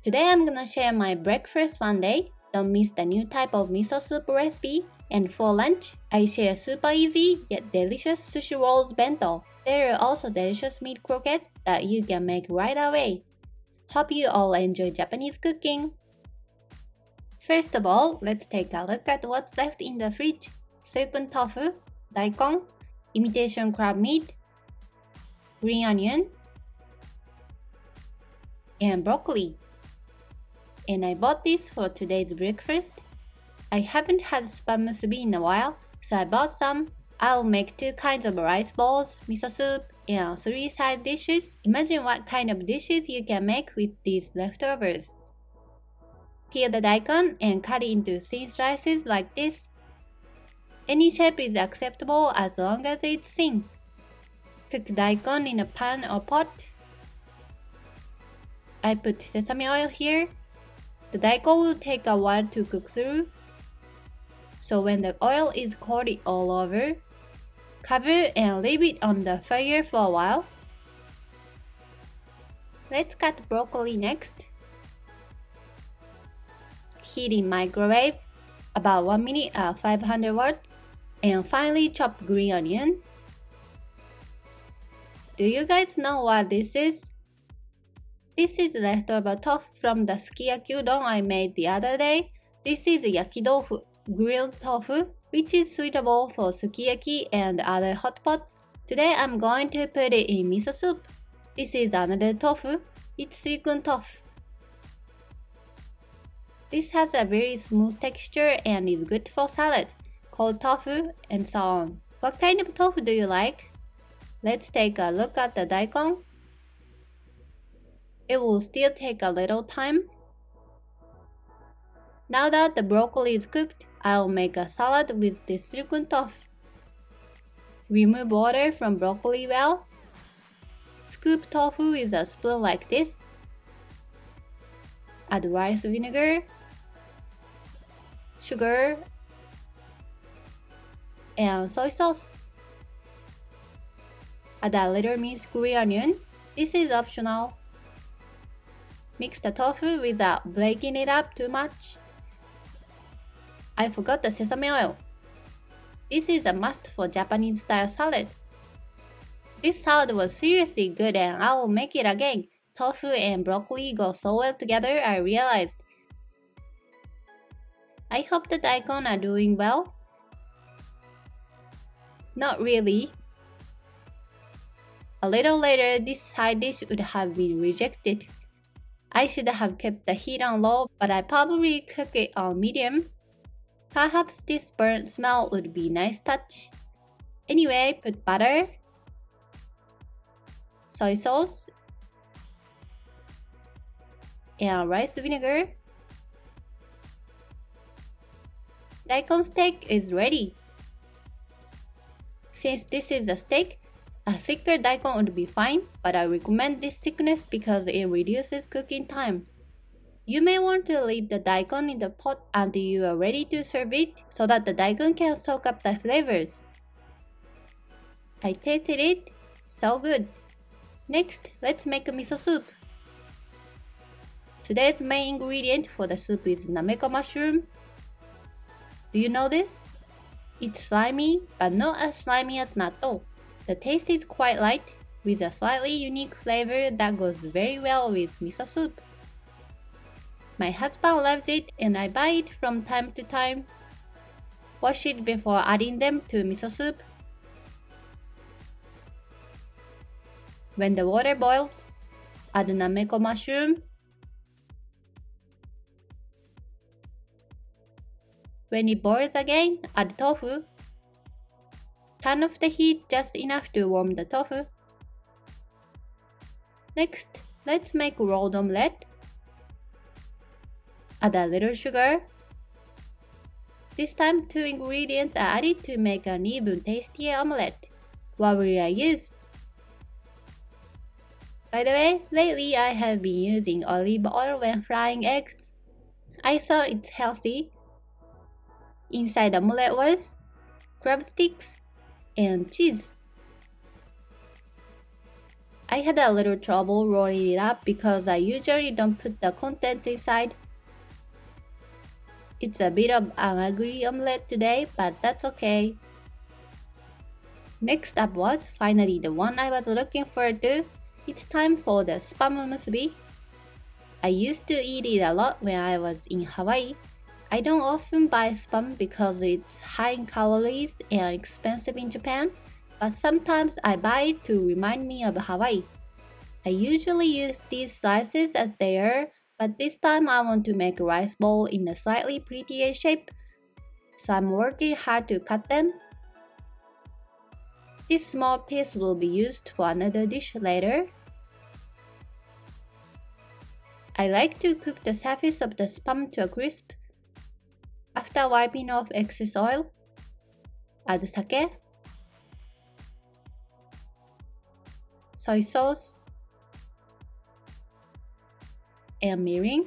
Today I'm gonna share my breakfast one day. Don't miss the new type of miso soup recipe. And for lunch, I share super easy yet delicious sushi rolls bento. There are also delicious meat croquettes that you can make right away. Hope you all enjoy Japanese cooking. First of all, let's take a look at what's left in the fridge. Silken tofu, daikon, imitation crab meat, green onion, and broccoli. And I bought this for today's breakfast. I haven't had spam musubi in a while, so I bought some. I'll make 2 kinds of rice balls, miso soup, and 3 side dishes. Imagine what kind of dishes you can make with these leftovers. Peel the daikon and cut it into thin slices like this. Any shape is acceptable as long as it's thin. Cook daikon in a pan or pot. I put sesame oil here. The daikon will take a while to cook through. So when the oil is coated all over, cover and leave it on the fire for a while. Let's cut broccoli next. Heat in microwave about 1 minute at 500 watts, and finally chop green onion. Do you guys know what this is? This is leftover tofu from the sukiyaki udon I made the other day. This is yakidofu, grilled tofu, which is suitable for sukiyaki and other hot pots. Today I'm going to put it in miso soup. This is another tofu. It's silken tofu. This has a very smooth texture and is good for salads, cold tofu, and so on. What kind of tofu do you like? Let's take a look at the daikon. It will still take a little time. Now that the broccoli is cooked, I'll make a salad with this silken tofu. Remove water from broccoli well. Scoop tofu with a spoon like this. Add rice vinegar, sugar, and soy sauce. Add a little minced green onion. This is optional. Mix the tofu without breaking it up too much. I forgot the sesame oil. This is a must for Japanese style salad. This salad was seriously good and I will make it again. Tofu and broccoli go so well together, I realized. I hope the daikon are doing well. Not really. A little later, this side dish would have been rejected. I should have kept the heat on low, but I probably cook it on medium. Perhaps this burnt smell would be a nice touch. Anyway, put butter, soy sauce, and rice vinegar. Daikon steak is ready. Since this is a steak, a thicker daikon would be fine, but I recommend this thickness because it reduces cooking time. You may want to leave the daikon in the pot until you are ready to serve it so that the daikon can soak up the flavors. I tasted it, so good. Next, let's make a miso soup. Today's main ingredient for the soup is Nameko mushroom. Do you know this? It's slimy, but not as slimy as natto. The taste is quite light, with a slightly unique flavor that goes very well with miso soup. My husband loves it and I buy it from time to time. Wash it before adding them to miso soup. When the water boils, add Nameko mushroom. When it boils again, add tofu. Turn off the heat just enough to warm the tofu. Next, let's make rolled omelette. Add a little sugar. This time 2 ingredients are added to make an even tastier omelette. What will I use? By the way, lately I have been using olive oil when frying eggs. I thought it's healthy. Inside the omelette was crab sticks and cheese. I had a little trouble rolling it up because I usually don't put the contents inside. It's a bit of an ugly omelette today, but that's okay. Next up was finally the one I was looking forward to. It's time for the spam musubi. I used to eat it a lot when I was in Hawaii. I don't often buy spam because it's high in calories and expensive in Japan, but sometimes I buy it to remind me of Hawaii. I usually use these slices as they are, but this time I want to make a rice bowl in a slightly prettier shape, so I'm working hard to cut them. This small piece will be used for another dish later. I like to cook the surface of the spam to a crisp. After wiping off excess oil, add sake, soy sauce, and mirin.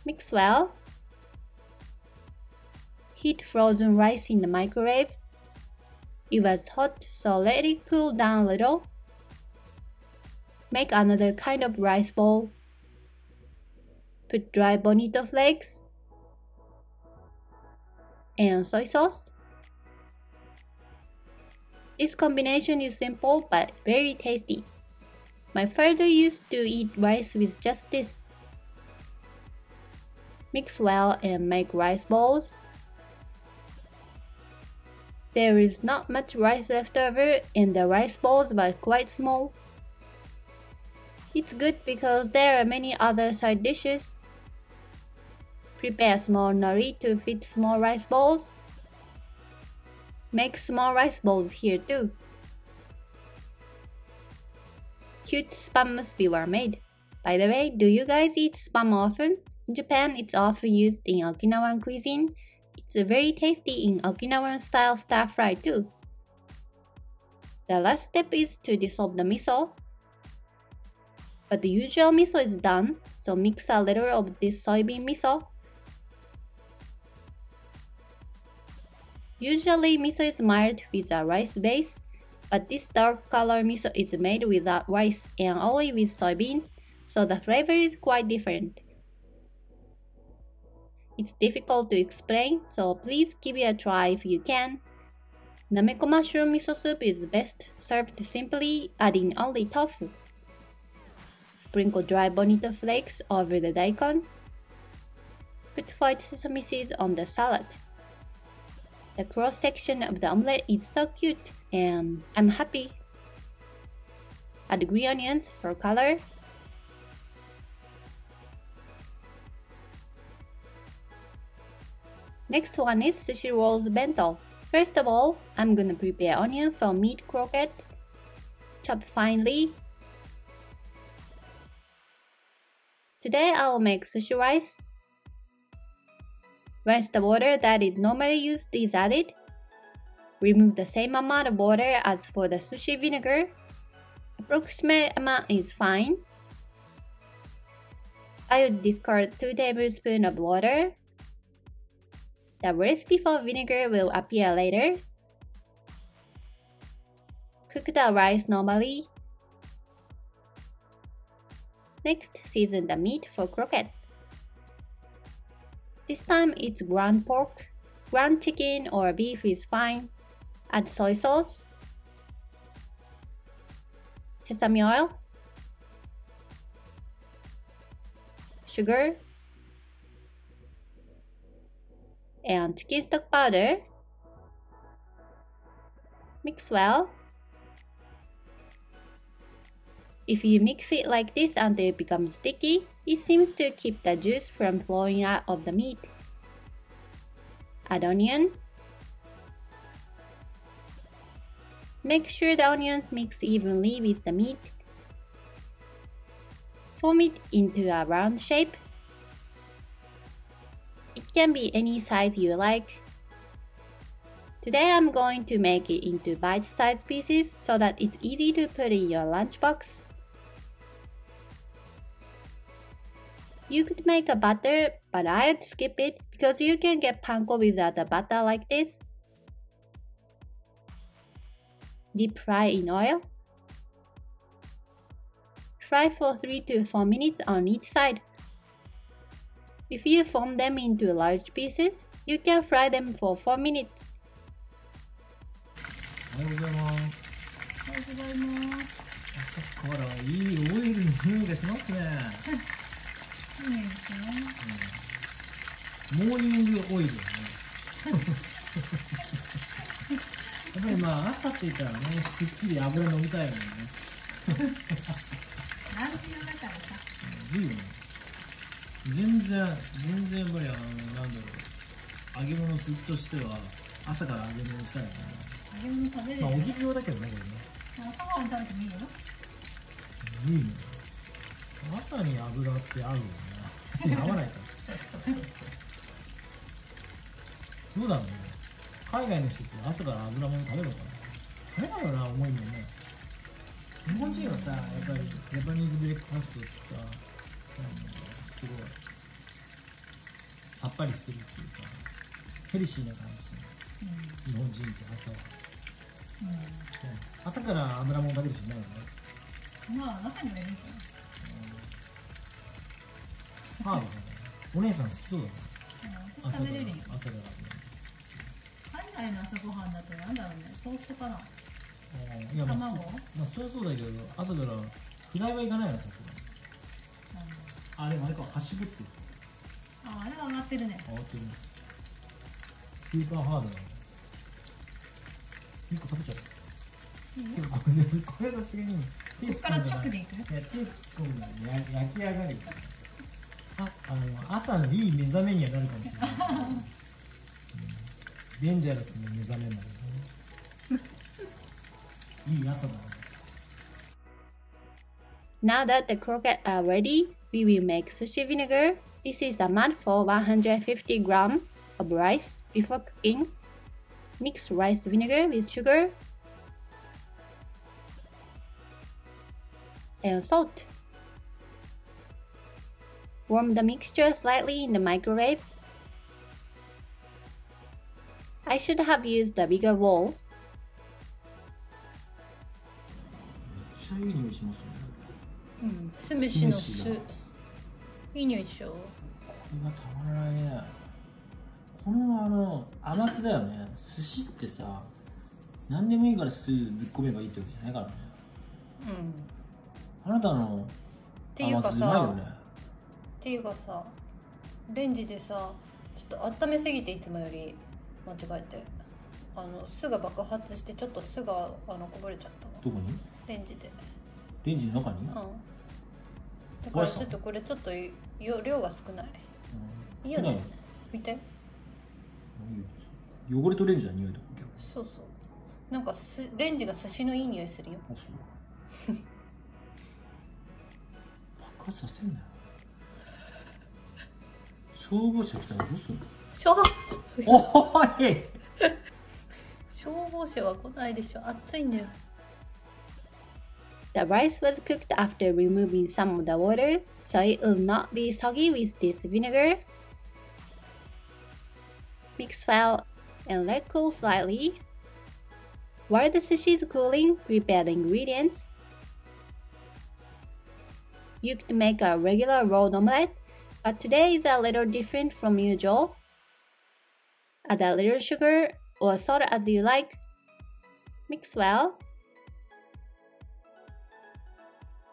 Mix well. Heat frozen rice in the microwave. It was hot, so let it cool down a little. Make another kind of rice bowl. Put dry Bonito flakes and soy sauce. This combination is simple but very tasty. My father used to eat rice with just this. Mix well and make rice balls. There is not much rice left over and the rice balls were quite small. It's good because there are many other side dishes. Prepare small nori to fit small rice balls. Make small rice balls here too. Cute spam musubi were made. By the way, do you guys eat spam often? In Japan, it's often used in Okinawan cuisine. It's very tasty in Okinawan style stir fry too. The last step is to dissolve the miso. But the usual miso is done, so mix a little of this soybean miso. Usually miso is mired with a rice base, but this dark color miso is made without rice and only with soybeans, so the flavor is quite different. It's difficult to explain, so please give it a try if you can. Nameko mushroom miso soup is best served simply, adding only tofu. Sprinkle dry bonito flakes over the daikon. Put white sesame seeds on the salad. The cross section of the omelette is so cute and I'm happy. Add green onions for color. Next one is sushi rolls bento. First of all, I'm gonna prepare onion for meat croquette. Chop finely. Today I'll make sushi rice. Once the water that is normally used is added, remove the same amount of water as for the sushi vinegar. Approximate amount is fine. I would discard 2 tablespoons of water. The recipe for vinegar will appear later. Cook the rice normally. Next, season the meat for croquette. This time it's ground pork. Ground chicken or beef is fine. Add soy sauce, sesame oil, sugar, and chicken stock powder. Mix well. If you mix it like this until it becomes sticky, it seems to keep the juice from flowing out of the meat. Add onion. Make sure the onions mix evenly with the meat. Form it into a round shape. It can be any size you like. Today I'm going to make it into bite-sized pieces so that it's easy to put in your lunchbox. You could make a butter, but I'd skip it because you can get panko without a butter like this. Deep fry in oil. Fry for 3 to 4 minutes on each side. If you form them into large pieces, you can fry them for 4 minutes. おはようございます。おはようございます。朝からいいオイルの匂いがしますね。いいですね。モーニングオイルだね。やっぱりまあ朝って言ったらね、すっきり油飲みたいもんね。ランチの中でさ。いいよね。全然やっぱりなんだろう、揚げ物すっとしては朝から揚げ物したいからね。揚げ物食べれる。まあお昼用だけどね、これね。朝ごはん食べてもいいよ。いいね。朝に油って合うよね。合わないから。どうだろうね。海外の人って朝から油物食べるのかな。あれだろうな、重いもんね。日本人はさ、やっぱりジャパニーズブレックファストってさ、すごいさっぱりするっていうか、ヘルシーな感じ。日本人って朝は。朝から油物食べる人いないよね。まあ中にはいるんじゃない。ハードだね。お姉さん好きそうだね。私食べれるよ。朝から。海外の朝ごはんだとなんだろうね、トーストかな。いや、卵？まあそりゃそうだけど、朝からフライはいかないのさすがに。あ、でもあれか、ハッシュブック。あれは上がってるね。上がってるね。スーパーハードなの。1個食べちゃう。これさすがにここから直でいく？いや、手突っ込むの焼き上がる。朝のいい目覚めにはなるかもしれない。デンジャラスな目覚めになる。いい朝だね。Now that the croquettes are ready, we will make sushi vinegar. This is the amount for 150 grams of rice. Before cooking, mix rice vinegar with sugar and salt. Warm the mixture slightly in the microwave. I should have used a bigger bowl. めっちゃいい匂いしますね。酢飯の酢。いい匂いでしょ。これがたまらないね。この甘酢だよね。寿司ってさ、何でもいいから酢ぶっ込めばいいってわけじゃないからね。あなたの甘酢うまいよね。っていうかさ、レンジでさ、ちょっと温めすぎていつもより間違えて酢が爆発してちょっと酢がこぼれちゃったの。どこに？レンジで。レンジの中に？だからちょっとこれちょっと量が少ない。いいよね。拭いて。汚れ取れるじゃん、匂いとか。そうそう。なんかレンジが寿司のいい匂いするよ。あ、そう。爆発させんなよ。消防車来たらどうするの？おい！消防車は来ないでしょ。暑いんだよ。The rice was cooked after removing some of the water, so it will not be soggy with this vinegar. Mix well and let cool slightly. While the sushi is cooling, prepare the ingredients. You could make a regular rolled omelette, but today is a little different from usual. Add a little sugar or salt as you like. Mix well.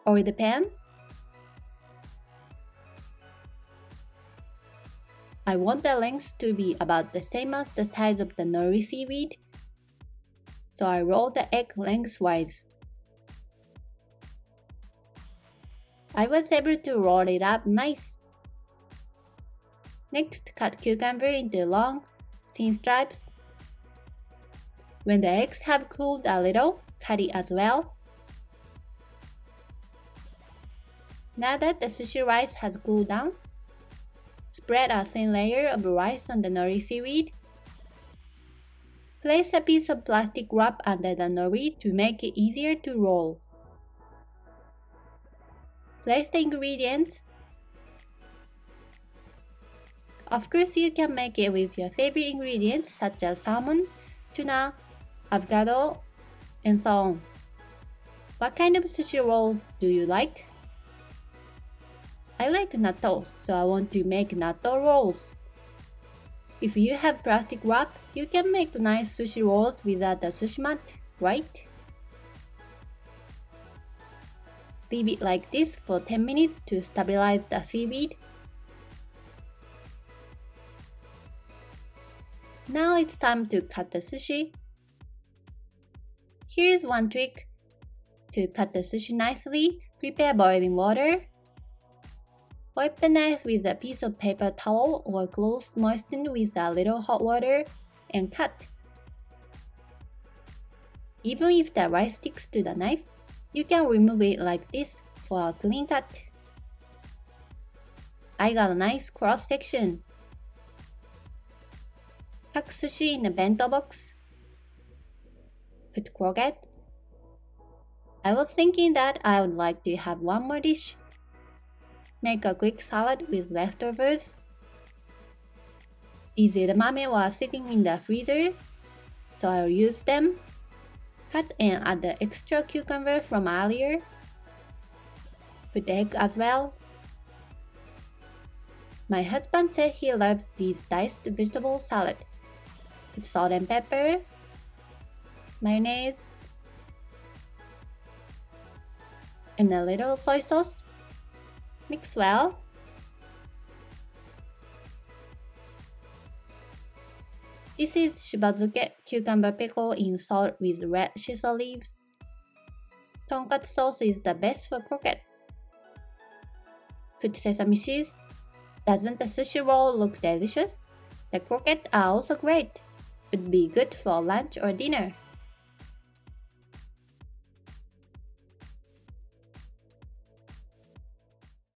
Oil the pan. I want the length to be about the same as the size of the nori seaweed, so I roll the egg lengthwise. I was able to roll it up nice. Next, cut cucumber into long, thin stripes. When the eggs have cooled a little, cut it as well. Now that the sushi rice has cooled down, spread a thin layer of rice on the nori seaweed. Place a piece of plastic wrap under the nori to make it easier to roll. Place the ingredients. Of course, you can make it with your favorite ingredients such as salmon, tuna, avocado, and so on. What kind of sushi roll do you like? I like natto, so I want to make natto rolls. If you have plastic wrap, you can make nice sushi rolls without the sushi mat, right? Leave it like this for 10 minutes to stabilize the seaweed. Now it's time to cut the sushi. Here's one trick. To cut the sushi nicely, prepare boiling water. Wipe the knife with a piece of paper towel or cloth moistened with a little hot water and cut. Even if the rice sticks to the knife, you can remove it like this for a clean cut. I got a nice cross section. Pack sushi in a bento box. Put croquette. I was thinking that I would like to have one more dish. Make a quick salad with leftovers. These edamame were sitting in the freezer, so I'll use them. Cut and add the extra cucumber from earlier. Put egg as well. My husband said he loves these diced vegetable salad. Put salt and pepper, mayonnaise, and a little soy sauce. Mix well. This is shibazuke, cucumber pickle in salt with red shiso leaves. Tonkatsu sauce is the best for croquette. Put sesame seeds. Doesn't the sushi roll look delicious? The croquettes are also great. Would be good for lunch or dinner.